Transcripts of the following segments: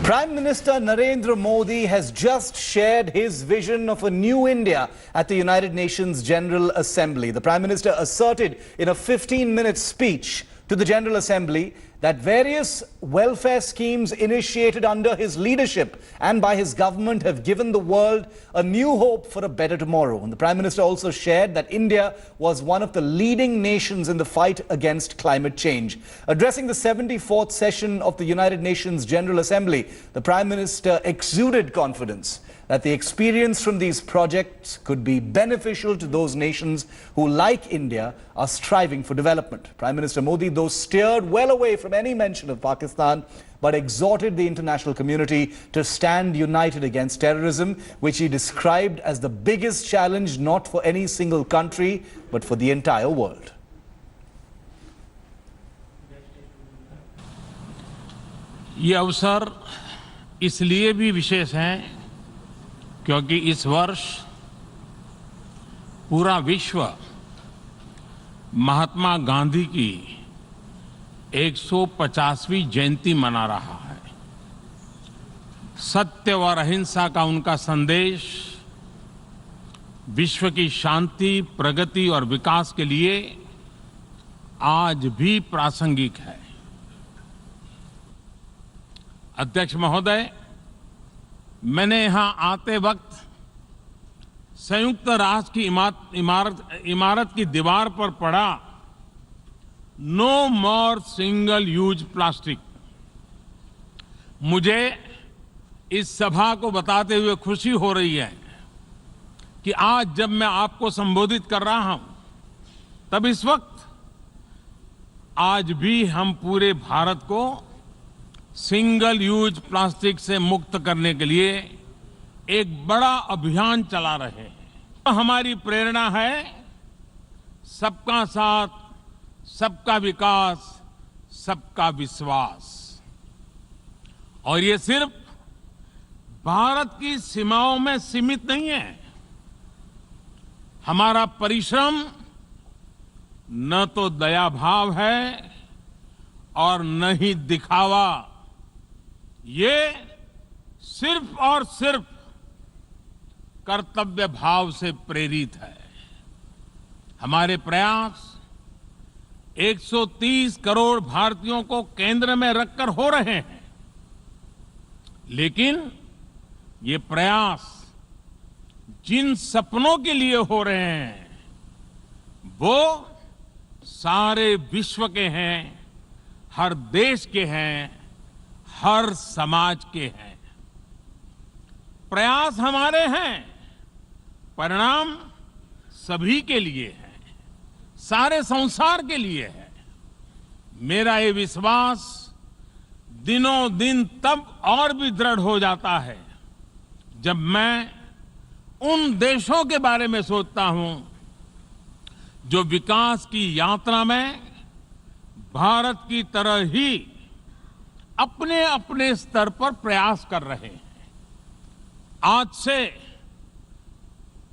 Prime Minister Narendra Modi has just shared his vision of a new India at the United Nations General Assembly. The Prime Minister asserted in a 15-minute speech to the General Assembly that various welfare schemes initiated under his leadership and by his government have given the world a new hope for a better tomorrow. And the Prime Minister also shared that India was one of the leading nations in the fight against climate change. Addressing the 74th session of the United Nations General Assembly, the Prime Minister exuded confidence that the experience from these projects could be beneficial to those nations who, like India, are striving for development. Prime Minister Modi, though, steered well away from any mention of Pakistan, but exhorted the international community to stand united against terrorism, which he described as the biggest challenge not for any single country, but for the entire world. ये अवसर इसलिए भी विशेष है क्योंकि इस वर्ष पूरा विश्व महात्मा गांधी की 150वीं जयंती मना रहा है। सत्य और अहिंसा का उनका संदेश विश्व की शांति, प्रगति और विकास के लिए आज भी प्रासंगिक है। अध्यक्ष महोदय, मैंने यहां आते वक्त संयुक्त राष्ट्र की इमारत की दीवार पर पढ़ा, नो मोर सिंगल यूज प्लास्टिक। मुझे इस सभा को बताते हुए खुशी हो रही है कि आज जब मैं आपको संबोधित कर रहा हूं, तब इस वक्त आज भी हम पूरे भारत को सिंगल यूज प्लास्टिक से मुक्त करने के लिए एक बड़ा अभियान चला रहे हैं। हमारी प्रेरणा है सबका साथ, सबका विकास, सबका विश्वास। और ये सिर्फ भारत की सीमाओं में सीमित नहीं है। हमारा परिश्रम न तो दया भाव है और न ही दिखावा, ये सिर्फ और सिर्फ कर्तव्य भाव से प्रेरित है। हमारे प्रयास 130 करोड़ भारतीयों को केंद्र में रखकर हो रहे हैं, लेकिन ये प्रयास जिन सपनों के लिए हो रहे हैं, वो सारे विश्व के हैं, हर देश के हैं, हर समाज के हैं। प्रयास हमारे हैं, परिणाम सभी के लिए है, सारे संसार के लिए है। मेरा ये विश्वास दिनों दिन तब और भी दृढ़ हो जाता है जब मैं उन देशों के बारे में सोचता हूं जो विकास की यात्रा में भारत की तरह ही अपने अपने स्तर पर प्रयास कर रहे हैं। आज से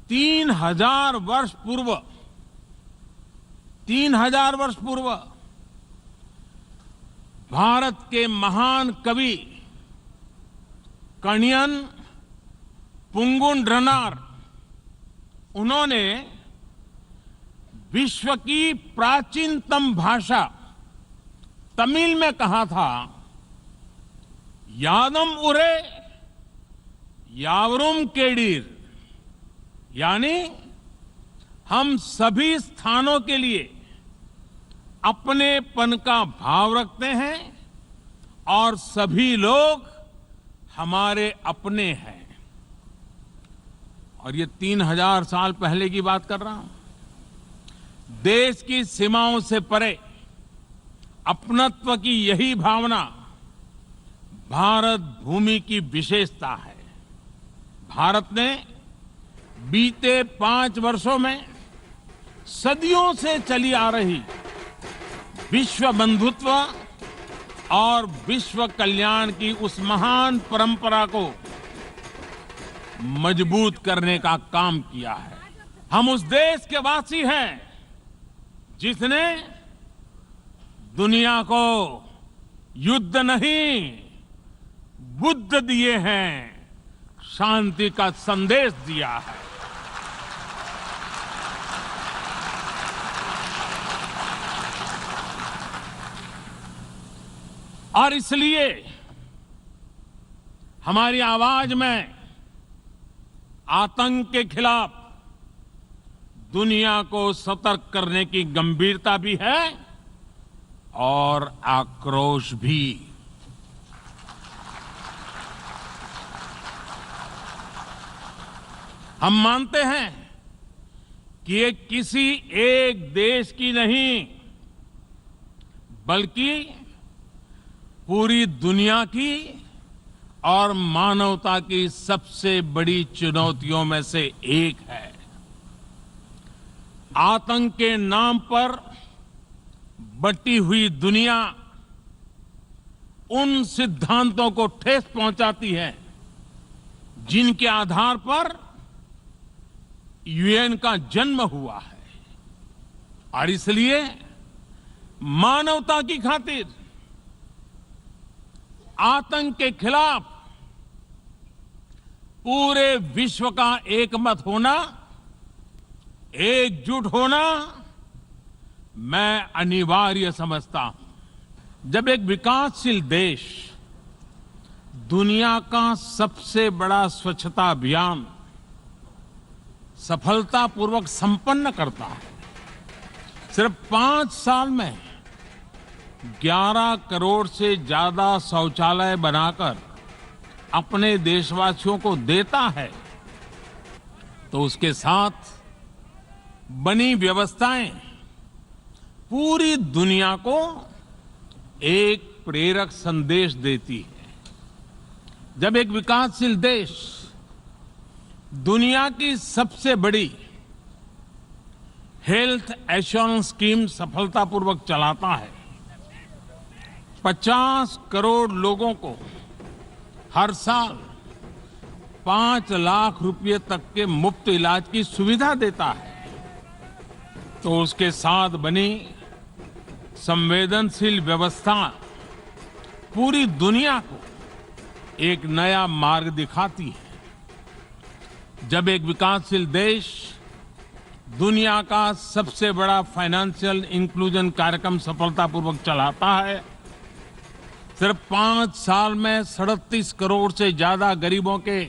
3000 वर्ष पूर्व भारत के महान कवि कणियन पुंगुन ड्रनार, उन्होंने विश्व की प्राचीनतम भाषा तमिल में कहा था, यादम उरे यावरुम केडीर, यानी हम सभी स्थानों के लिए अपनेपन का भाव रखते हैं और सभी लोग हमारे अपने हैं। और ये 3000 साल पहले की बात कर रहा हूं। देश की सीमाओं से परे अपनत्व की यही भावना भारत भूमि की विशेषता है। भारत ने बीते 5 वर्षों में सदियों से चली आ रही विश्व बंधुत्व और विश्व कल्याण की उस महान परंपरा को मजबूत करने का काम किया है। हम उस देश के वासी हैं जिसने दुनिया को युद्ध नहीं बुद्ध दिए हैं, शांति का संदेश दिया है। और इसलिए हमारी आवाज में आतंक के खिलाफ दुनिया को सतर्क करने की गंभीरता भी है और आक्रोश भी। हम मानते हैं कि ये किसी एक देश की नहीं बल्कि पूरी दुनिया की और मानवता की सबसे बड़ी चुनौतियों में से एक है। आतंक के नाम पर बटी हुई दुनिया उन सिद्धांतों को ठेस पहुंचाती है जिनके आधार पर यूएन का जन्म हुआ है, और इसलिए मानवता की खातिर आतंक के खिलाफ पूरे विश्व का एकमत होना, एकजुट होना मैं अनिवार्य समझता हूं। जब एक विकासशील देश दुनिया का सबसे बड़ा स्वच्छता अभियान सफलतापूर्वक संपन्न करता है, सिर्फ 5 साल में 11 करोड़ से ज्यादा शौचालय बनाकर अपने देशवासियों को देता है, तो उसके साथ बनी व्यवस्थाएं पूरी दुनिया को एक प्रेरक संदेश देती है। जब एक विकासशील देश दुनिया की सबसे बड़ी हेल्थ एश्योरेंस स्कीम सफलतापूर्वक चलाता है, 50 करोड़ लोगों को हर साल 5 लाख रुपए तक के मुफ्त इलाज की सुविधा देता है, तो उसके साथ बनी संवेदनशील व्यवस्था पूरी दुनिया को एक नया मार्ग दिखाती है। जब एक विकासशील देश दुनिया का सबसे बड़ा फाइनेंशियल इंक्लूजन कार्यक्रम सफलतापूर्वक चलाता है, सिर्फ 5 साल में 37 करोड़ से ज्यादा गरीबों के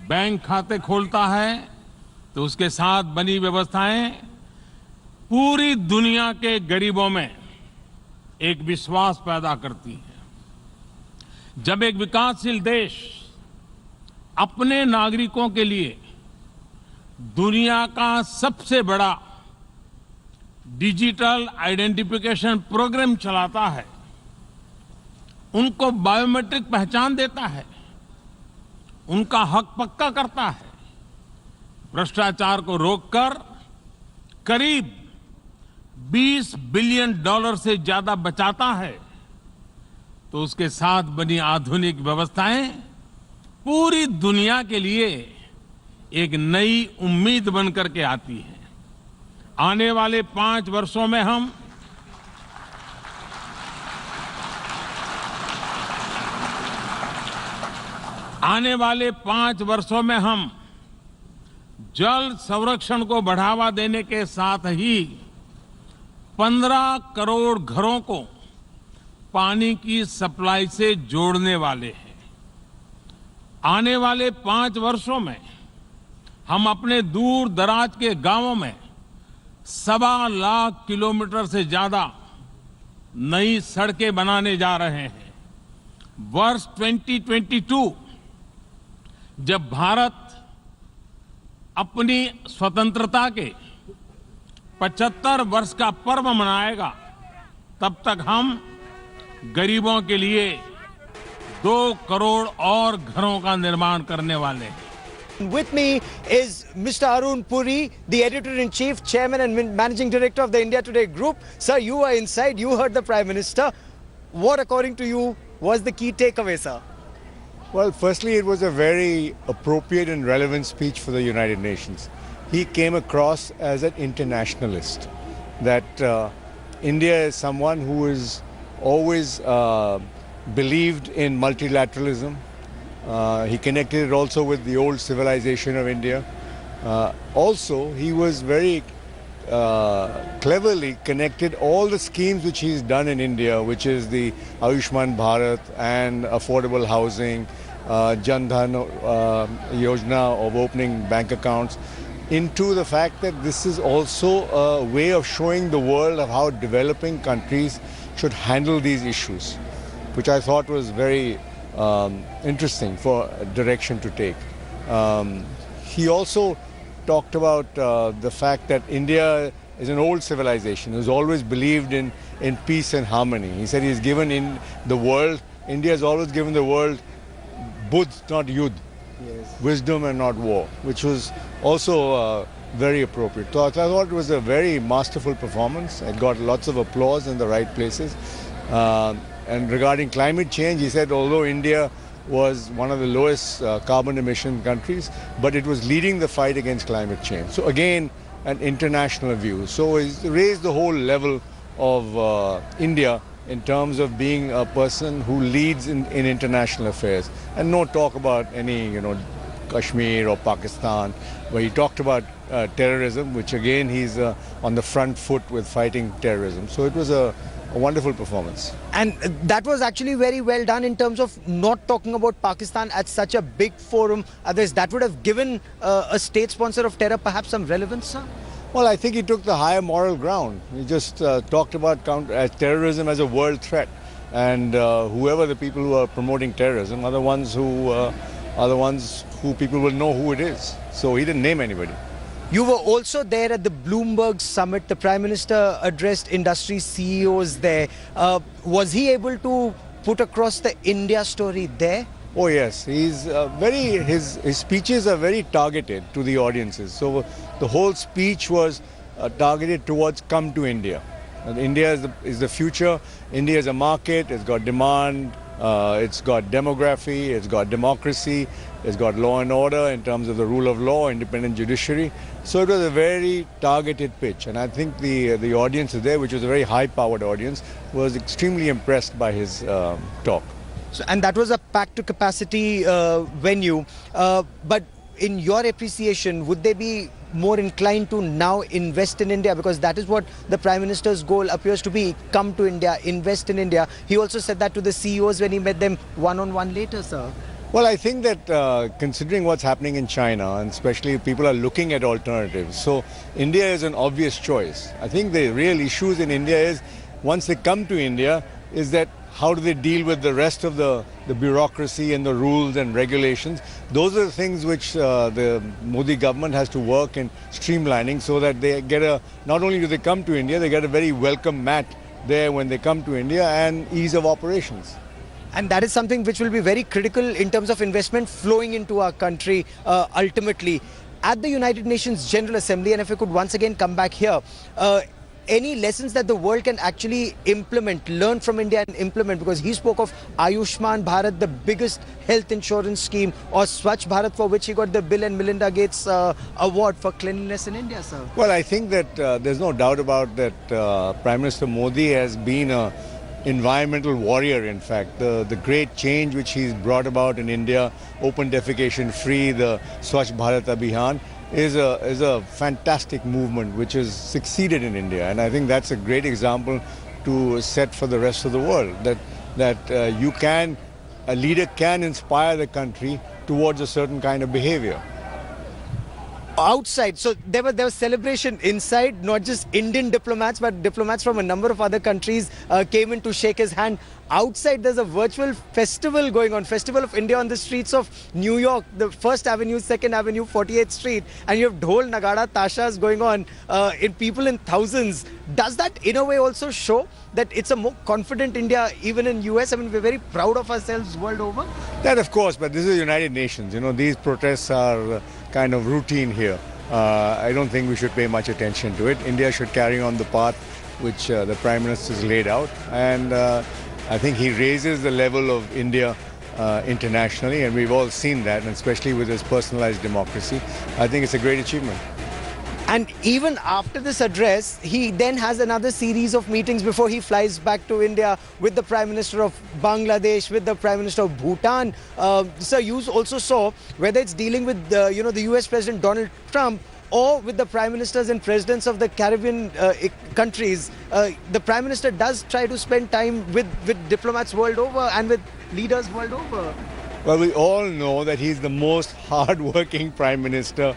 बैंक खाते खोलता है, तो उसके साथ बनी व्यवस्थाएं पूरी दुनिया के गरीबों में एक विश्वास पैदा करती है। जब एक विकासशील देश अपने नागरिकों के लिए दुनिया का सबसे बड़ा डिजिटल आइडेंटिफिकेशन प्रोग्राम चलाता है, उनको बायोमेट्रिक पहचान देता है, उनका हक पक्का करता है, भ्रष्टाचार को रोककर करीब $20 बिलियन से ज्यादा बचाता है, तो उसके साथ बनी आधुनिक व्यवस्थाएं पूरी दुनिया के लिए एक नई उम्मीद बनकर के आती है। आने वाले 5 वर्षों में हम जल संरक्षण को बढ़ावा देने के साथ ही 15 करोड़ घरों को पानी की सप्लाई से जोड़ने वाले हैं। आने वाले 5 वर्षों में हम अपने दूर दराज के गांवों में 1.25 लाख किलोमीटर से ज्यादा नई सड़कें बनाने जा रहे हैं। वर्ष 2022 जब भारत अपनी स्वतंत्रता के 75 वर्ष का पर्व मनाएगा, तब तक हम गरीबों के लिए 2 करोड़ और घरों का निर्माण करने वाले हैं। With me is Mr. Arun Puri, the Editor-in-Chief, Chairman and Managing Director of the India Today Group. Sir, you were inside, you heard the Prime Minister. What, according to you, was the key takeaway, sir? Well, firstly, it was a very appropriate and relevant speech for the United Nations. He came across as an internationalist, that India is someone who is always believed in multilateralism. He connected it also with the old civilization of India. Also, he was very cleverly connected all the schemes which he's done in India, which is the Ayushman Bharat and affordable housing, Jan Dhan Yojana of opening bank accounts, into the fact that this is also a way of showing the world of how developing countries should handle these issues, which I thought was very interesting for a direction to take. He also talked about the fact that India is an old civilization, who's always believed in peace and harmony. He said he's given in the world, India has always given the world Buddh, not Yudh, wisdom and not war, which was also very appropriate. So I thought it was a very masterful performance. It got lots of applause in the right places. And regarding climate change, he said although India was one of the lowest carbon emission countries, but it was leading the fight against climate change. So again, an international view. So he raised the whole level of India in terms of being a person who leads in international affairs. And no talk about any, Kashmir or Pakistan, where he talked about terrorism, which again he's on the front foot with fighting terrorism. So it was a wonderful performance. And that was actually very well done in terms of not talking about Pakistan at such a big forum. Otherwise, that would have given a state sponsor of terror perhaps some relevance, sir? Well, I think he took the higher moral ground. He just talked about terrorism as a world threat. And whoever the people who are promoting terrorism are the ones who people will know who it is. So he didn't name anybody. You were also there at the Bloomberg summit. The Prime Minister addressed industry CEOs there. Was he able to put across the India story there? Oh yes, he's his speeches are very targeted to the audiences. So the whole speech was targeted towards come to India. And India is the future. India is a market. It's got demand. It's got demography. It's got democracy. It's got law and order in terms of the rule of law, independent judiciary. So it was a very targeted pitch, and I think the audience there, which was a very high-powered audience, was extremely impressed by his talk. So, and that was a packed to capacity venue. But in your appreciation, would they be more inclined to now invest in India? Because that is what the Prime Minister's goal appears to be, come to India, invest in India. He also said that to the CEOs when he met them one-on-one later, sir. Well, I think that considering what's happening in China, and especially people are looking at alternatives, so India is an obvious choice. I think the real issues in India is, once they come to India, is that how do they deal with the rest of the bureaucracy and the rules and regulations. Those are the things which the Modi government has to work in streamlining, so that they get not only do they come to India, they get a very welcome mat there when they come to India, and ease of operations. And that is something which will be very critical in terms of investment flowing into our country ultimately. At the United Nations General Assembly, and if I could once again come back here, any lessons that the world can actually implement, learn from India and implement, because he spoke of Ayushman Bharat, the biggest health insurance scheme, or Swachh Bharat, for which he got the Bill and Melinda Gates award for cleanliness in India, sir. Well, I think that there's no doubt about that. Prime Minister Modi has been an environmental warrior, in fact. The great change which he's brought about in India, open defecation free, the Swachh Bharat Abhiyan, is a fantastic movement which has succeeded in India, and I think that's a great example to set for the rest of the world, that a leader can inspire the country towards a certain kind of behavior. Outside, so there was celebration inside. Not just Indian diplomats, but diplomats from a number of other countries came in to shake his hand. Outside, there's a virtual festival going on, Festival of India on the streets of New York, the 1st Avenue, 2nd Avenue, 48th Street, and you have dhol, nagada, tashas going on in people in thousands. Does that in a way also show that it's a more confident India even in US? I mean, we're very proud of ourselves world over. That of course, but this is the United Nations. These protests are kind of routine here. I don't think we should pay much attention to it. India should carry on the path which the Prime Minister has laid out, and I think he raises the level of India internationally, and we've all seen that, and especially with his personalized democracy. I think it's a great achievement. And even after this address, he then has another series of meetings before he flies back to India with the Prime Minister of Bangladesh, with the Prime Minister of Bhutan. So you also saw whether it's dealing with the US President Donald Trump or with the Prime Ministers and Presidents of the Caribbean countries, the Prime Minister does try to spend time with diplomats world over and with leaders world over. Well, we all know that he's the most hard-working Prime Minister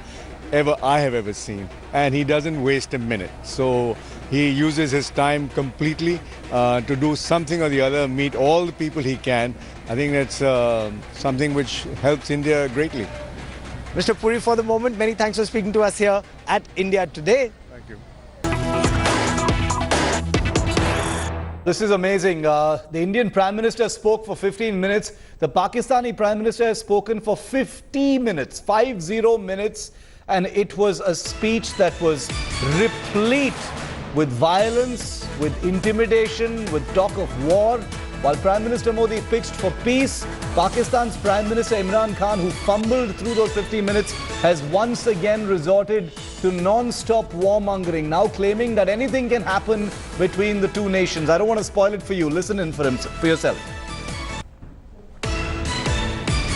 I have ever seen, and he doesn't waste a minute. So he uses his time completely to do something or the other, meet all the people he can. I think that's something which helps India greatly. Mr. Puri, for the moment, many thanks for speaking to us here at India Today. Thank you. This is amazing. The Indian Prime Minister spoke for 15 minutes. The Pakistani Prime Minister has spoken for 50 minutes, 50 minutes. And it was a speech that was replete with violence, with intimidation, with talk of war. While Prime Minister Modi pitched for peace, Pakistan's Prime Minister Imran Khan, who fumbled through those 50 minutes, has once again resorted to non-stop warmongering, now claiming that anything can happen between the two nations. I don't want to spoil it for you. Listen in for yourself.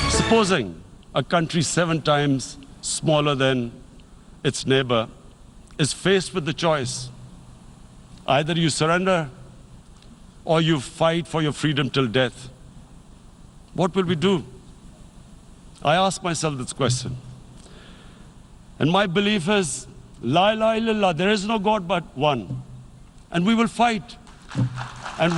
Supposing a country 7 times smaller than its neighbor is faced with the choice. Either you surrender or you fight for your freedom till death. What will we do? I ask myself this question. And my belief is, La ilaha illallah, there is no God but one. And we will fight. And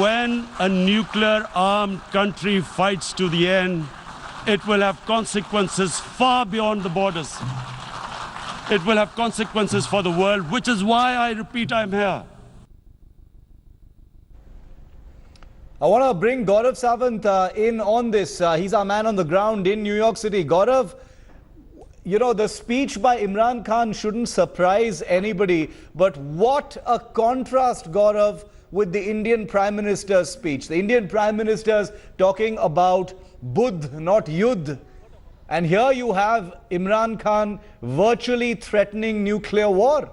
when a nuclear armed country fights to the end, it will have consequences far beyond the borders. It will have consequences for the world, which is why I repeat I'm here. I want to bring Gaurav Sawant in on this. He's our man on the ground in New York City. Gaurav, you know, the speech by Imran Khan shouldn't surprise anybody, but what a contrast, Gaurav, with the Indian Prime Minister's speech. The Indian Prime Minister's talking about Buddh, not Yudh. And here you have Imran Khan virtually threatening nuclear war.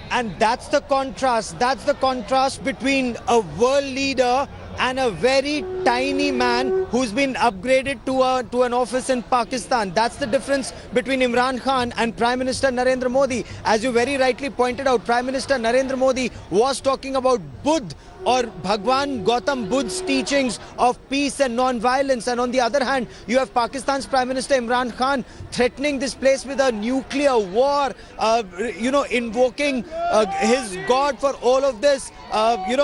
And that's the contrast between a world leader and a very tiny man who's been upgraded to an office in Pakistan. That's the difference between Imran Khan and Prime Minister Narendra Modi. As you very rightly pointed out, Prime Minister Narendra Modi was talking about Buddh, or Bhagwan Gautam Buddha's teachings of peace and non-violence. And on the other hand, you have Pakistan's Prime Minister Imran Khan threatening this place with a nuclear war, invoking his God for all of this.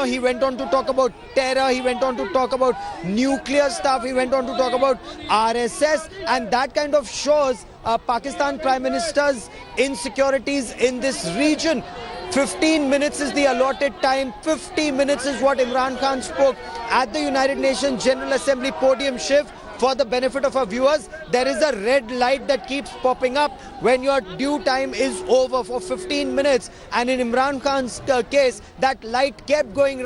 He went on to talk about terror, he went on to talk about nuclear stuff, he went on to talk about RSS, and that kind of shows Pakistan Prime Minister's insecurities in this region. 15 minutes is the allotted time. 50 minutes is what Imran Khan spoke at the United Nations General Assembly podium shift. For the benefit of our viewers, there is a red light that keeps popping up when your due time is over for 15 minutes. And in Imran Khan's case, that light kept going,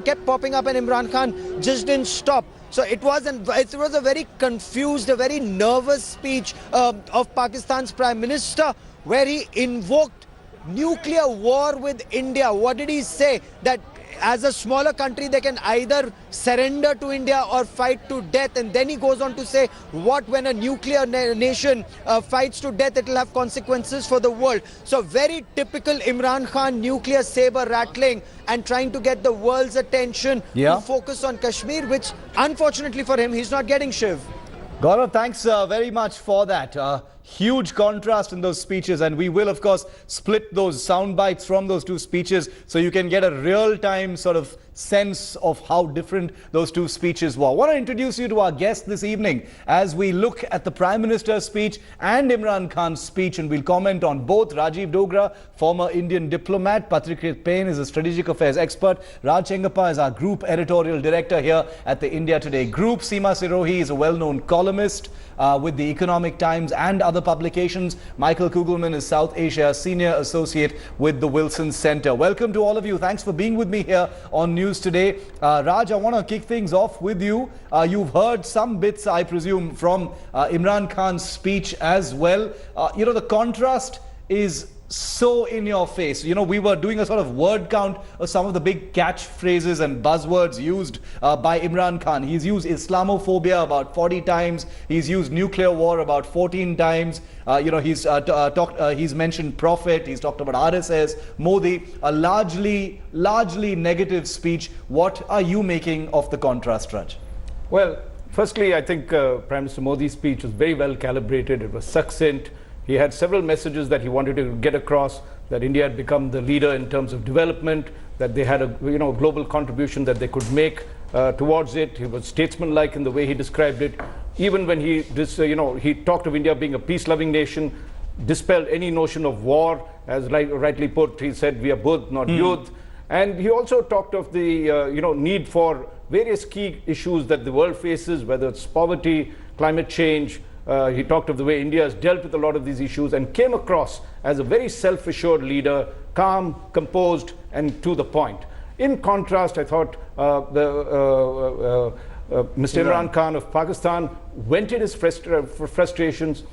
kept popping up, and Imran Khan just didn't stop. So it was a very confused, a very nervous speech of Pakistan's Prime Minister, where he invoked nuclear war with India. What did he say? That as a smaller country, they can either surrender to India or fight to death. And then he goes on to say, what when a nuclear nation fights to death, it will have consequences for the world. So very typical Imran Khan, nuclear saber rattling and trying to get the world's attention to focus on Kashmir, which unfortunately for him, he's not getting, Shiv. Gaurav, thanks very much for that. Huge contrast in those speeches, and we will, of course, split those sound bites from those two speeches so you can get a real-time sort of sense of how different those two speeches were. I want to introduce you to our guest this evening as we look at the Prime Minister's speech and Imran Khan's speech, and we'll comment on both. Rajiv Dogra, former Indian diplomat; Patrick Payne is a strategic affairs expert; Raj Chengappa is our group editorial director here at the India Today Group; Seema Sirohi is a well-known columnist with the Economic Times and other publications; Michael Kugelman is South Asia Senior Associate with the Wilson Center. Welcome to all of you. Thanks for being with me here on News Today. Raj, I want to kick things off with you. You've heard some bits, I presume, from Imran Khan's speech as well. The contrast is so in your face. We were doing a sort of word count of some of the big catchphrases and buzzwords used by Imran Khan. He's used Islamophobia about 40 times. He's used nuclear war about 14 times. He's mentioned Prophet. He's talked about RSS, Modi. A largely negative speech. What are you making of the contrast, Raj? Well, firstly, I think Prime Minister Modi's speech was very well calibrated. It was succinct. He had several messages that he wanted to get across, that India had become the leader in terms of development, that they had a global contribution that they could make towards it. He was statesmanlike in the way he described it. Even when he talked of India being a peace-loving nation, dispelled any notion of war, as rightly put. He said, we are Buddh, not youth. And he also talked of the need for various key issues that the world faces, whether it's poverty, climate change. He talked of the way India has dealt with a lot of these issues and came across as a very self-assured leader, calm, composed, and to the point. In contrast, I thought Mr. Imran Khan of Pakistan vented his frustrations.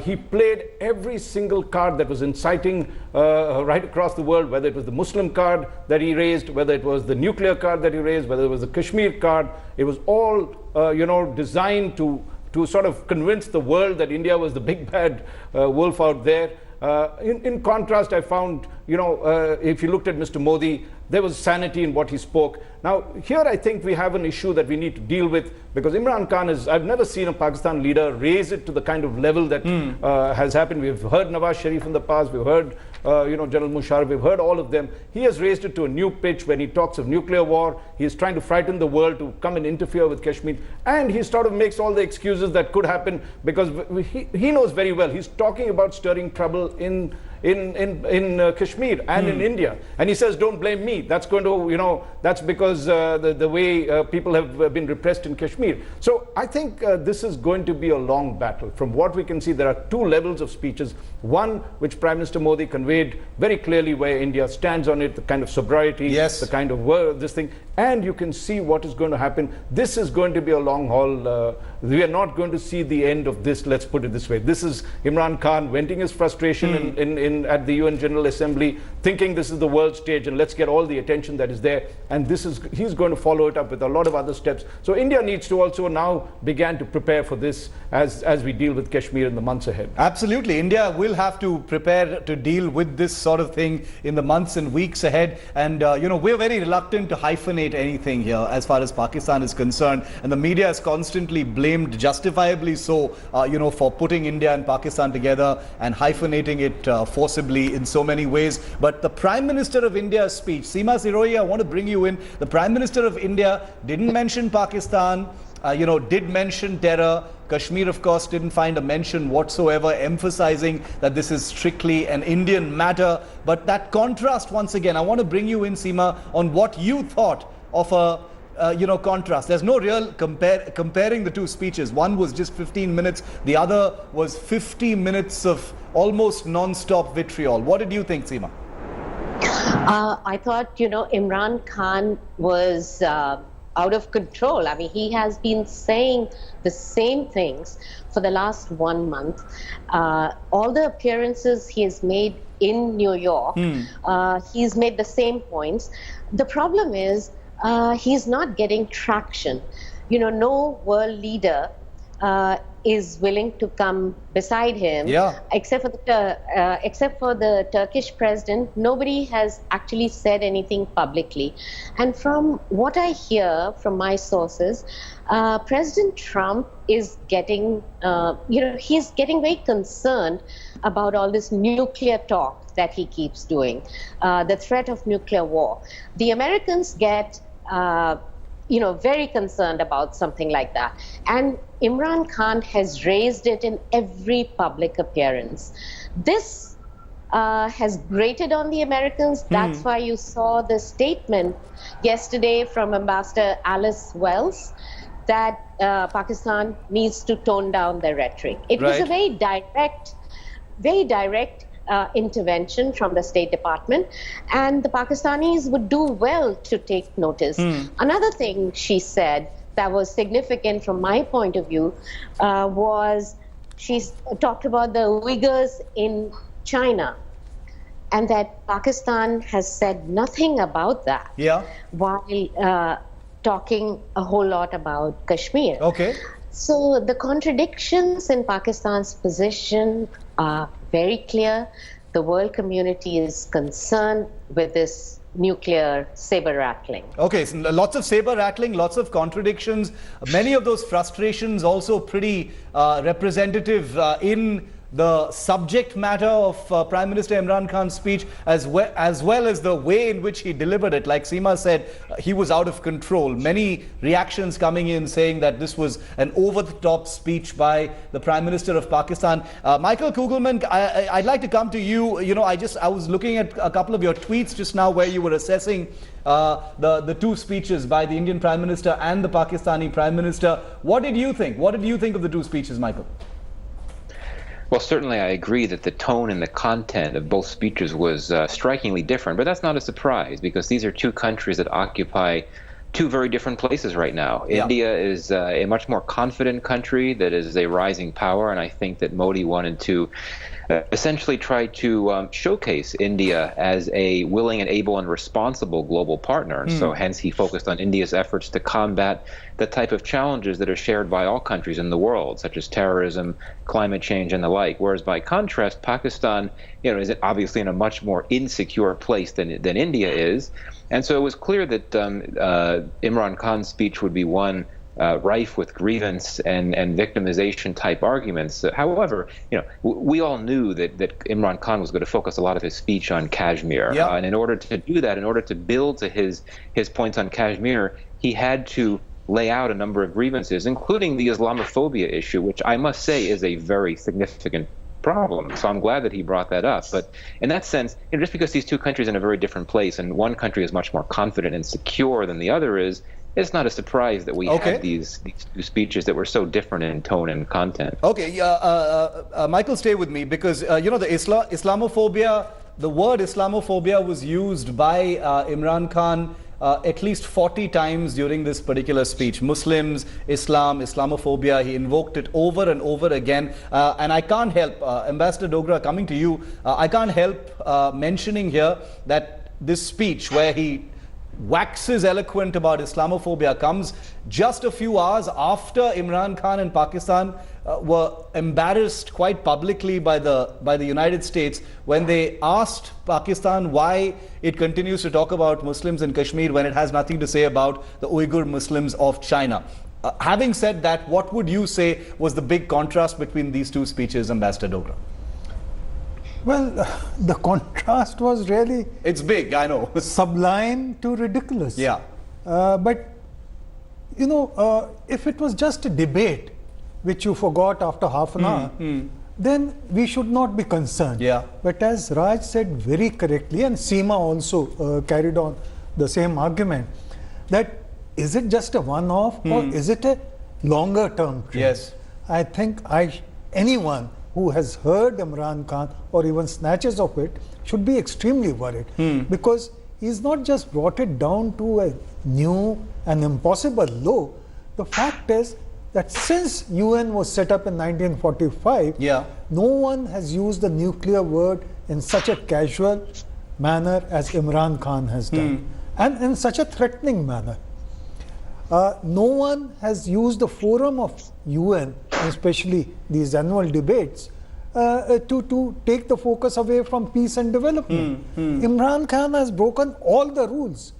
He played every single card that was inciting right across the world, whether it was the Muslim card that he raised, whether it was the nuclear card that he raised, whether it was the Kashmir card. It was all designed to sort of convince the world that India was the big bad wolf out there. In contrast, I found, if you looked at Mr. Modi, there was sanity in what he spoke. Now, here I think we have an issue that we need to deal with, because Imran Khan I've never seen a Pakistan leader raise it to the kind of level that has happened. We've heard Nawaz Sharif in the past, we've heard General Musharraf, we've heard all of them. He has raised it to a new pitch when he talks of nuclear war. He is trying to frighten the world to come and interfere with Kashmir. And he sort of makes all the excuses that could happen, because he knows very well. He's talking about stirring trouble in Kashmir and in India. And he says, don't blame me. That's going to, that's because the way people have been repressed in Kashmir. So I think this is going to be a long battle. From what we can see, there are two levels of speeches. One, which Prime Minister Modi conveyed very clearly where India stands on it, the kind of sobriety, yes, the kind of this thing. And you can see what is going to happen. This is going to be a long haul. We are not going to see the end of this, let's put it this way. This is Imran Khan venting his frustration at the UN General Assembly, thinking this is the world stage and let's get all the attention that is there. And he's going to follow it up with a lot of other steps. So India needs to also now begin to prepare for this as we deal with Kashmir in the months ahead. Absolutely. India will have to prepare to deal with this sort of thing in the months and weeks ahead. And, we're very reluctant to hyphenate anything here as far as Pakistan is concerned. And the media has constantly blamed, justifiably so, for putting India and Pakistan together and hyphenating it forcibly in so many ways. But the Prime Minister of India's speech, Seema Sirohi, I want to bring you in. The Prime Minister of India didn't mention Pakistan, did mention terror. Kashmir, of course, didn't find a mention whatsoever, emphasizing that this is strictly an Indian matter. But that contrast, once again, I want to bring you in, Seema, on what you thought of a contrast. There's no real comparing the two speeches. One was just 15 minutes. The other was 50 minutes of almost non-stop vitriol. What did you think, Seema? I thought, Imran Khan was out of control. I mean, he has been saying the same things for the last 1 month. All the appearances he has made in New York, he's made the same points. The problem is, he's not getting traction. No world leader is willing to come beside him. Yeah. Except for the Turkish president, nobody has actually said anything publicly. And from what I hear from my sources, President Trump is getting, he's getting very concerned about all this nuclear talk that he keeps doing, the threat of nuclear war. The Americans get very concerned about something like that. And Imran Khan has raised it in every public appearance. This has grated on the Americans. That's why you saw the statement yesterday from Ambassador Alice Wells that Pakistan needs to tone down their rhetoric. It was a very direct intervention from the State Department, and the Pakistanis would do well to take notice. Another thing she said that was significant from my point of view was she talked about the Uyghurs in China, and that Pakistan has said nothing about that while talking a whole lot about Kashmir. Okay. So the contradictions in Pakistan's position are very clear. The world community is concerned with this nuclear saber rattling. Okay, so lots of saber rattling, lots of contradictions. Many of those frustrations also pretty representative in the subject matter of Prime Minister Imran Khan's speech, as well as the way in which he delivered it. Like Seema said, he was out of control. Many reactions coming in saying that this was an over-the-top speech by the Prime Minister of Pakistan. Michael Kugelman, I'd like to come to you. I was looking at a couple of your tweets just now where you were assessing the two speeches by the Indian Prime Minister and the Pakistani Prime Minister. What did you think? What did you think of the two speeches, Michael? Well, certainly I agree that the tone and the content of both speeches was strikingly different, but that's not a surprise because these are two countries that occupy two very different places right now. Yeah. India is a much more confident country that is a rising power, and I think that Modi wanted to essentially try to showcase India as a willing and able and responsible global partner. And so hence he focused on India's efforts to combat the type of challenges that are shared by all countries in the world, such as terrorism, climate change, and the like. Whereas by contrast, Pakistan, is obviously in a much more insecure place than India is. And so it was clear that Imran Khan's speech would be one rife with grievance and victimization type arguments. However, we all knew that Imran Khan was going to focus a lot of his speech on Kashmir. And in order to do that, in order to build to his points on Kashmir, he had to lay out a number of grievances, including the Islamophobia issue, which I must say is a very significant problem. So I'm glad that he brought that up. But in that sense, just because these two countries are in a very different place and one country is much more confident and secure than the other is, it's not a surprise that we had these two speeches that were so different in tone and content. Okay, Michael, stay with me because, the Islamophobia, the word Islamophobia was used by Imran Khan at least 40 times during this particular speech. Muslims, Islam, Islamophobia, he invoked it over and over again. And I can't help, Ambassador Dogra, coming to you, I can't help mentioning here that this speech where he waxes eloquent about Islamophobia comes just a few hours after Imran Khan and Pakistan were embarrassed quite publicly by the United States when they asked Pakistan why it continues to talk about Muslims in Kashmir when it has nothing to say about the Uyghur Muslims of China. Having said that, what would you say was the big contrast between these two speeches, Ambassador Dogra? Well, the contrast was really... It's big, I know. Sublime to ridiculous. Yeah. But, if it was just a debate, which you forgot after half an hour, then we should not be concerned. Yeah. But as Raj said very correctly, and Seema also carried on the same argument, that is it just a one-off or is it a longer-term trend? Yes. I think anyone who has heard Imran Khan or even snatches of it should be extremely worried because he's not just brought it down to a new and impossible low. The fact is that since UN was set up in 1945, no one has used the nuclear word in such a casual manner as Imran Khan has done and in such a threatening manner. No one has used the forum of UN, especially these annual debates, to take the focus away from peace and development. Imran Khan has broken all the rules.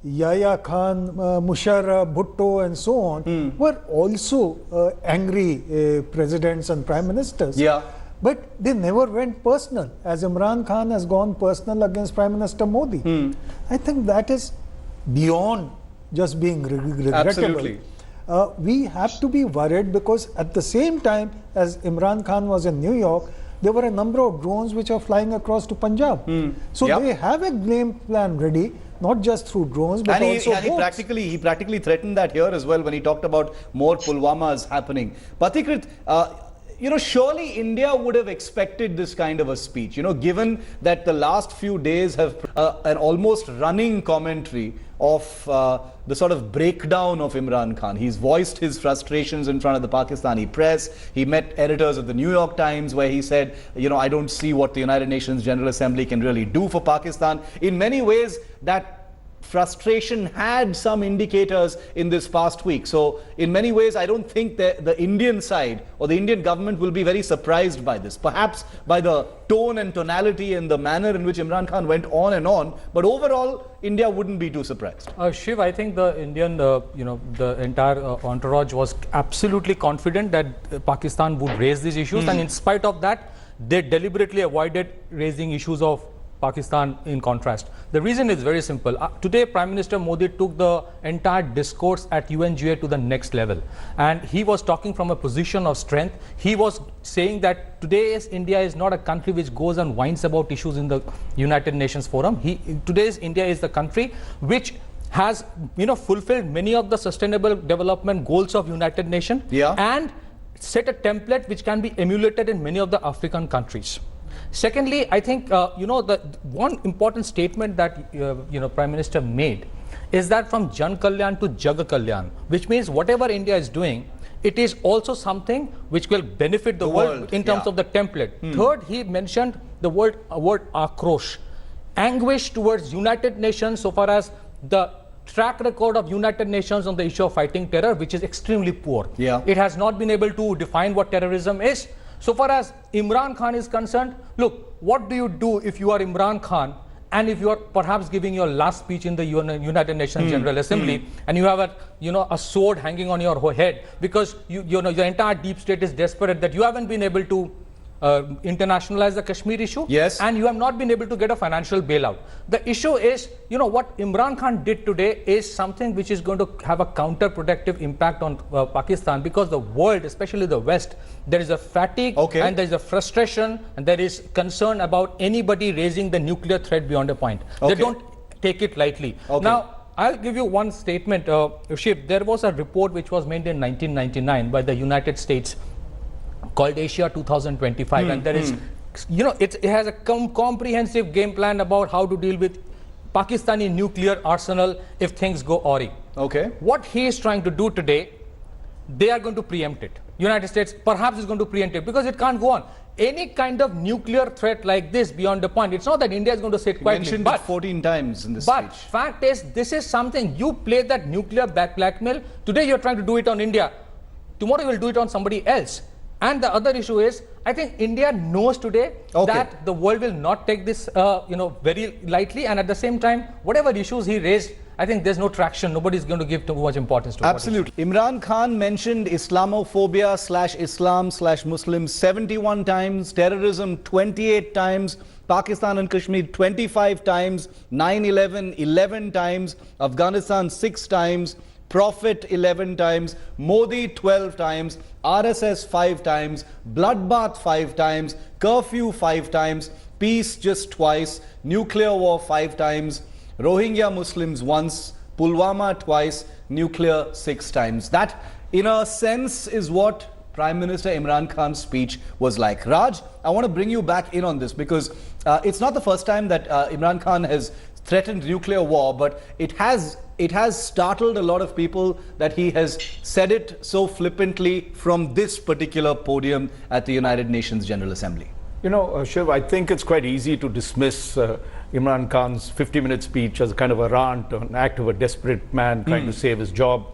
Yahya Khan, Musharraf, Bhutto and so on were also angry presidents and prime ministers. But they never went personal, as Imran Khan has gone personal against Prime Minister Modi. I think that is beyond just being regrettable. Absolutely. We have to be worried because at the same time as Imran Khan was in New York, there were a number of drones which are flying across to Punjab. So Yep. they have a game plan ready, not just through drones, but And also he boats. practically threatened that here as well when he talked about more Pulwamas happening. Patikrit, surely India would have expected this kind of a speech, given that the last few days have an almost running commentary of the sort of breakdown of Imran Khan. He's voiced his frustrations in front of the Pakistani press. He met editors of the New York Times where he said, I don't see what the United Nations General Assembly can really do for Pakistan. In many ways, that frustration had some indicators in this past week. So in many ways, I don't think that the Indian side or the Indian government will be very surprised by this. Perhaps by the tone and tonality and the manner in which Imran Khan went on and on. But overall, India wouldn't be too surprised. Shiv, I think the Indian, the entire entourage was absolutely confident that Pakistan would raise these issues. And in spite of that, they deliberately avoided raising issues of Pakistan in contrast. The reason is very simple. Today, Prime Minister Modi took the entire discourse at UNGA to the next level. And he was talking from a position of strength. He was saying that today's India is not a country which goes and whines about issues in the United Nations Forum. Today's India is the country which has fulfilled many of the sustainable development goals of United Nations and set a template which can be emulated in many of the African countries. Secondly, I think, the one important statement that, Prime Minister made is that from Jan Kalyan to Jag Kalyan, which means whatever India is doing, it is also something which will benefit the world in terms of the template. Third, he mentioned the word akrosh, anguish towards United Nations so far as the track record of United Nations on the issue of fighting terror, which is extremely poor. It has not been able to define what terrorism is. So far as Imran Khan is concerned, look, what do you do if you are Imran Khan and if you are perhaps giving your last speech in the United Nations General Assembly and you have a sword hanging on your head because your entire deep state is desperate that you haven't been able to internationalize the Kashmir issue, and you have not been able to get a financial bailout. The issue is, what Imran Khan did today is something which is going to have a counterproductive impact on Pakistan, because the world, especially the West, there is a fatigue and there is a frustration and there is concern about anybody raising the nuclear threat beyond a point. They don't take it lightly. Now, I'll give you one statement, Shiv. There was a report which was made in 1999 by the United States called Asia 2025, and there is, it has a comprehensive game plan about how to deal with Pakistani nuclear arsenal if things go awry. What he is trying to do today, they are going to preempt it. United States perhaps is going to preempt it because it can't go on. Any kind of nuclear threat like this beyond a point, it's not that India is going to sit quietly. Mentioned it 14 times in this speech. But fact is, this is something, you play that nuclear blackmail. Today you're trying to do it on India. Tomorrow you will do it on somebody else. And the other issue is, I think India knows today that the world will not take this, very lightly. And at the same time, whatever issues he raised, I think there's no traction. Nobody's going to give too much importance to it. Absolutely. Imran Khan mentioned Islamophobia /Islam/Muslims 71 times, terrorism 28 times, Pakistan and Kashmir 25 times, 9/11 11 times, Afghanistan 6 times, Prophet 11 times, Modi 12 times, RSS 5 times, bloodbath 5 times, curfew 5 times, peace just twice, nuclear war 5 times, Rohingya Muslims once, Pulwama twice, nuclear 6 times. That, in a sense, is what Prime Minister Imran Khan's speech was like. Raj, I want to bring you back in on this because it's not the first time that Imran Khan has threatened nuclear war, but it has startled a lot of people that he has said it so flippantly from this particular podium at the United Nations General Assembly. Shiv, I think it's quite easy to dismiss Imran Khan's 50-minute speech as a kind of a rant, an act of a desperate man trying to save his job.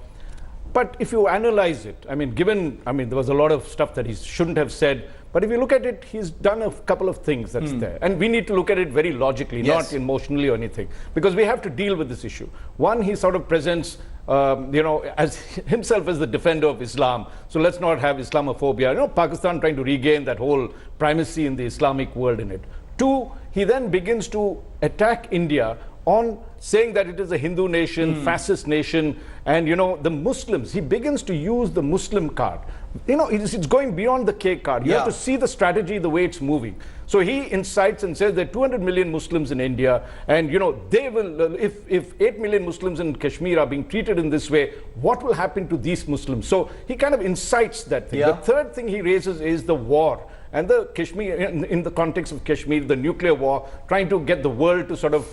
But if you analyze it, there was a lot of stuff that he shouldn't have said, but if you look at it, he's done a couple of things that's there. And we need to look at it very logically, not emotionally or anything, because we have to deal with this issue. One, he sort of presents, as himself as the defender of Islam. So let's not have Islamophobia. Pakistan trying to regain that whole primacy in the Islamic world in it. Two, he then begins to attack India on saying that it is a Hindu nation, fascist nation, and the Muslims. He begins to use the Muslim card. It's going beyond the K card. You have to see the strategy, the way it's moving. So he incites and says there are 200 million Muslims in India, and they will, if 8 million Muslims in Kashmir are being treated in this way, what will happen to these Muslims? So he kind of incites that thing. The third thing he raises is the war. And the Kashmir, in the context of Kashmir, the nuclear war, trying to get the world to sort of,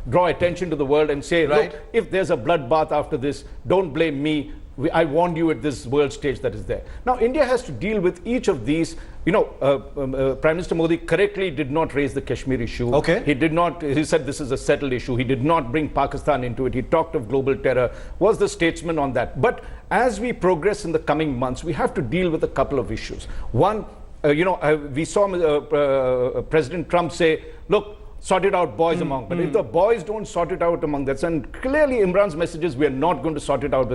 draw attention to the world and say, look, if there's a bloodbath after this, don't blame me. I warned you at this world stage that is there. Now, India has to deal with each of these. Prime Minister Modi correctly did not raise the Kashmir issue. Okay. He did not, he said this is a settled issue. He did not bring Pakistan into it. He talked of global terror, was the statesman on that. But as we progress in the coming months, we have to deal with a couple of issues. One, we saw President Trump say, look, sort it out, boys among. But if the boys don't sort it out among that, and clearly Imran's message is we are not going to sort it out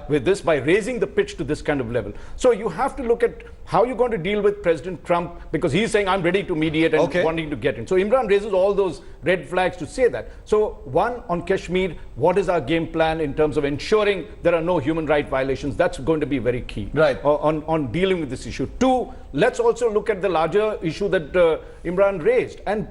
with this by raising the pitch to this kind of level. So you have to look at how you're going to deal with President Trump, because he's saying I'm ready to mediate and wanting to get in. So Imran raises all those red flags to say that. So one, on Kashmir, what is our game plan in terms of ensuring there are no human rights violations? That's going to be very key on dealing with this issue. Two, let's also look at the larger issue that Imran raised and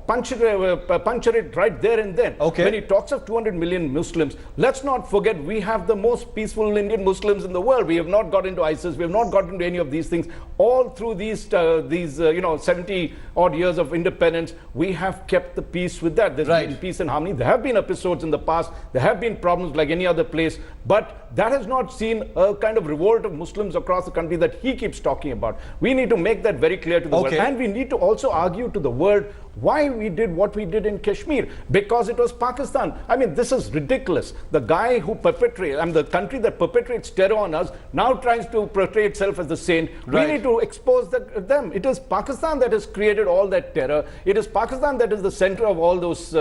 puncture it right there and then. When he talks of 200 million Muslims, let's not forget we have the most peaceful Indian Muslims in the world. We have not got into ISIS, we have not got into any of these things. All through these 70 odd years of independence, we have kept the peace with that. There's been peace and harmony. There have been episodes in the past, there have been problems like any other place, but that has not seen a kind of revolt of Muslims across the country that he keeps talking about. We need to make that very clear to the world, and we need to also argue to the world why we did what we did in Kashmir, because it was Pakistan. I mean, this is ridiculous. The guy who perpetrates, the country that perpetrates terror on us, now tries to portray itself as the saint. We need to expose them. It is Pakistan that has created all that terror. It is Pakistan that is the center of all those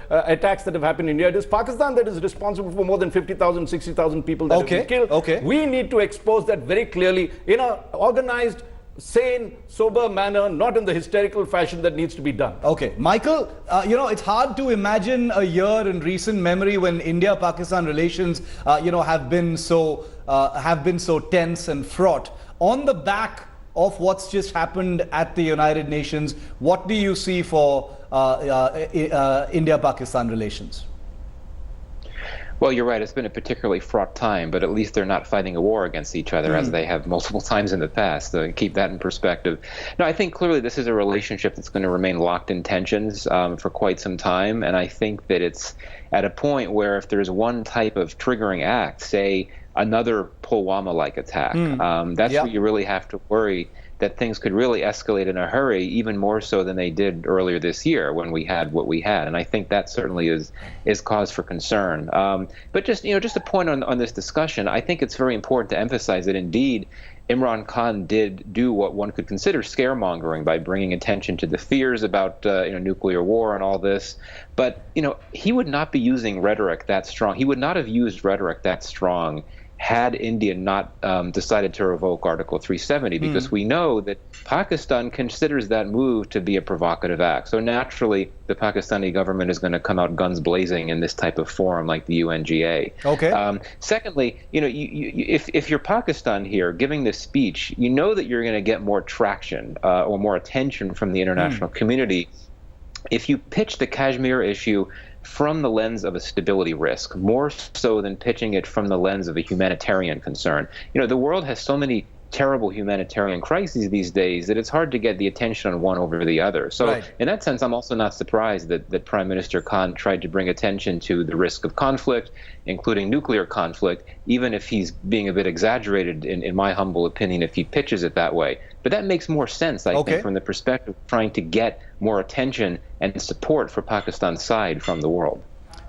attacks that have happened in India. It is Pakistan that is responsible for more than 50,000, 60,000 people that have been killed. We need to expose that very clearly in an organized, sane, sober manner, not in the hysterical fashion that needs to be done. Michael, it's hard to imagine a year in recent memory when India-Pakistan relations, have been so tense and fraught. On the back of what's just happened at the United Nations, what do you see for India-Pakistan relations? Well, you're right. It's been a particularly fraught time, but at least they're not fighting a war against each other as they have multiple times in the past. So keep that in perspective. No, I think clearly this is a relationship that's going to remain locked in tensions for quite some time. And I think that it's at a point where if there's one type of triggering act, say another Pulwama-like attack, that's where you really have to worry that things could really escalate in a hurry, even more so than they did earlier this year when we had what we had. And I think that certainly is cause for concern. But just a point on this discussion, I think it's very important to emphasize that indeed Imran Khan did do what one could consider scaremongering by bringing attention to the fears about nuclear war and all this. But he would not be using rhetoric that strong. He would not have used rhetoric that strong had India not decided to revoke Article 370, because we know that Pakistan considers that move to be a provocative act. So naturally, the Pakistani government is going to come out guns blazing in this type of forum like the UNGA. Secondly, if you're Pakistan here giving this speech, you know that you're going to get more traction or more attention from the international community if you pitch the Kashmir issue from the lens of a stability risk, more so than pitching it from the lens of a humanitarian concern. The world has so many terrible humanitarian crises these days that it's hard to get the attention on one over the other. So in that sense, I'm also not surprised that Prime Minister Khan tried to bring attention to the risk of conflict, including nuclear conflict, even if he's being a bit exaggerated, in my humble opinion, if he pitches it that way. But that makes more sense, I think, from the perspective of trying to get more attention and support for Pakistan's side from the world.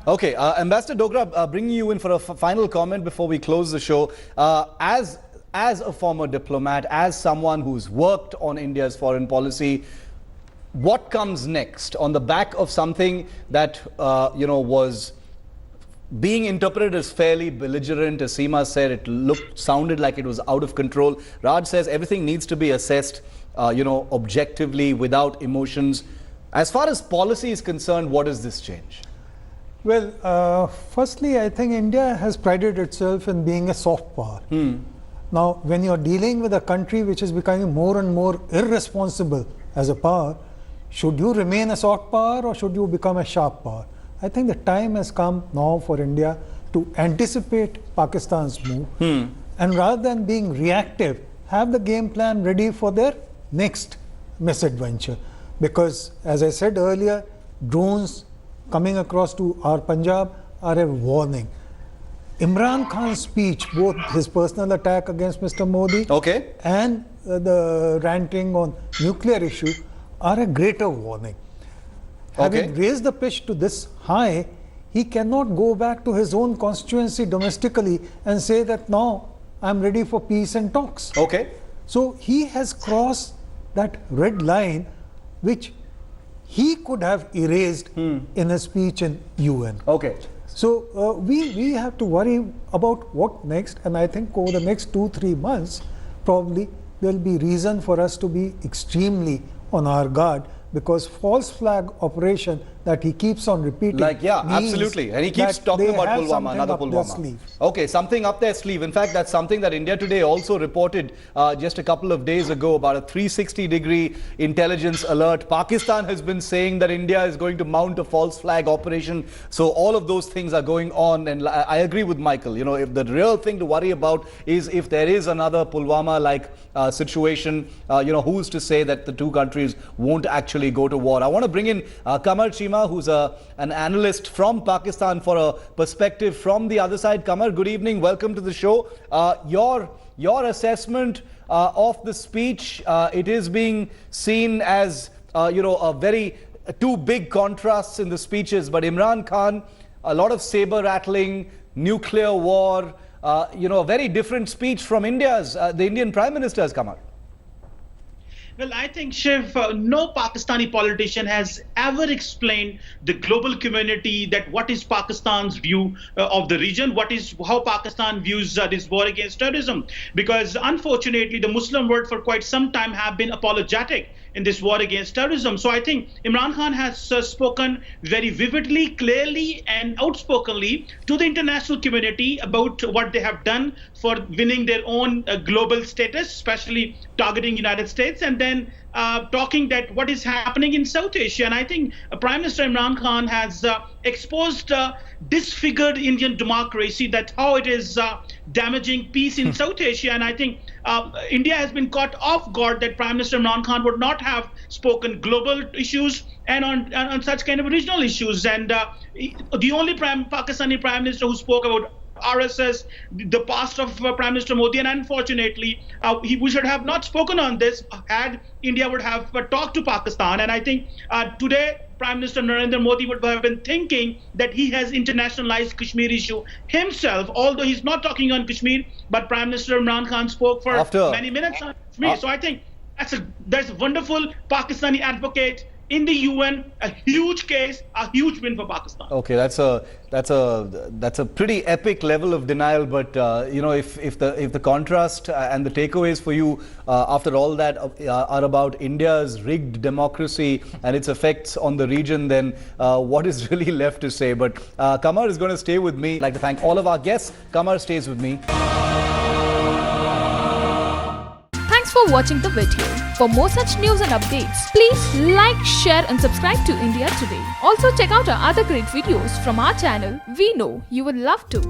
Ambassador Dogra, bringing you in for a final comment before we close the show. As a former diplomat, as someone who's worked on India's foreign policy, what comes next on the back of something that was being interpreted as fairly belligerent? As Seema said, it sounded like it was out of control. Raj says everything needs to be assessed, objectively, without emotions. As far as policy is concerned, what does this change? Well, firstly, I think India has prided itself in being a soft power. Now, when you're dealing with a country which is becoming more and more irresponsible as a power, should you remain a soft power or should you become a sharp power? I think the time has come now for India to anticipate Pakistan's move and rather than being reactive, have the game plan ready for their next misadventure. Because, as I said earlier, drones coming across to our Punjab are a warning. Imran Khan's speech, both his personal attack against Mr. Modi and the ranting on nuclear issue, are a greater warning. Having raised the pitch to this high, he cannot go back to his own constituency domestically and say that now I'm ready for peace and talks. So he has crossed that red line which he could have erased in a speech in UN. So we have to worry about what next, and I think over the next 2-3 months probably there will be reason for us to be extremely on our guard, because false flag operation that he keeps on repeating. Absolutely. And he keeps talking about Pulwama, another Pulwama. Something up their sleeve. In fact, that's something that India Today also reported just a couple of days ago about a 360-degree intelligence alert. Pakistan has been saying that India is going to mount a false flag operation. So all of those things are going on. And I agree with Michael. You know, if the real thing to worry about is if there is another Pulwama-like situation, who's to say that the two countries won't actually go to war? I want to bring in Kamar Chima, who's an analyst from Pakistan, for a perspective from the other side. Kamar, good evening. Welcome to the show. Your assessment of the speech, it is being seen as, a very two big contrasts in the speeches. But Imran Khan, a lot of saber rattling, nuclear war, a very different speech from India's, the Indian Prime Minister's, Kamar. Well, I think, Shiv, no Pakistani politician has ever explained the global community that what is Pakistan's view of the region, how Pakistan views this war against terrorism. Because unfortunately, the Muslim world for quite some time have been apologetic in this war against terrorism. So I think Imran Khan has spoken very vividly, clearly, and outspokenly to the international community about what they have done for winning their own global status, especially targeting United States, and then talking that what is happening in South Asia. And I think Prime Minister Imran Khan has exposed disfigured Indian democracy, that how it is damaging peace in South Asia. And I think India has been caught off guard that Prime Minister Imran Khan would not have spoken global issues and on such kind of regional issues. And the only Pakistani Prime Minister who spoke about RSS, the past of Prime Minister Modi, and unfortunately, we should have not spoken on this had India would have talked to Pakistan. And I think today, Prime Minister Narendra Modi would have been thinking that he has internationalized Kashmir issue himself, although he's not talking on Kashmir, but Prime Minister Imran Khan spoke for many minutes on Kashmir. So I think there's a wonderful Pakistani advocate in the UN, a huge case, a huge win for Pakistan. Okay, that's a pretty epic level of denial. But if the contrast and the takeaways for you after all that are about India's rigged democracy and its effects on the region, then what is really left to say? But Kamar is going to stay with me. I'd like to thank all of our guests. Kamar stays with me. Thanks for watching the video. For more such news and updates, please like, share and subscribe to India Today. Also check out our other great videos from our channel. We know you would love to.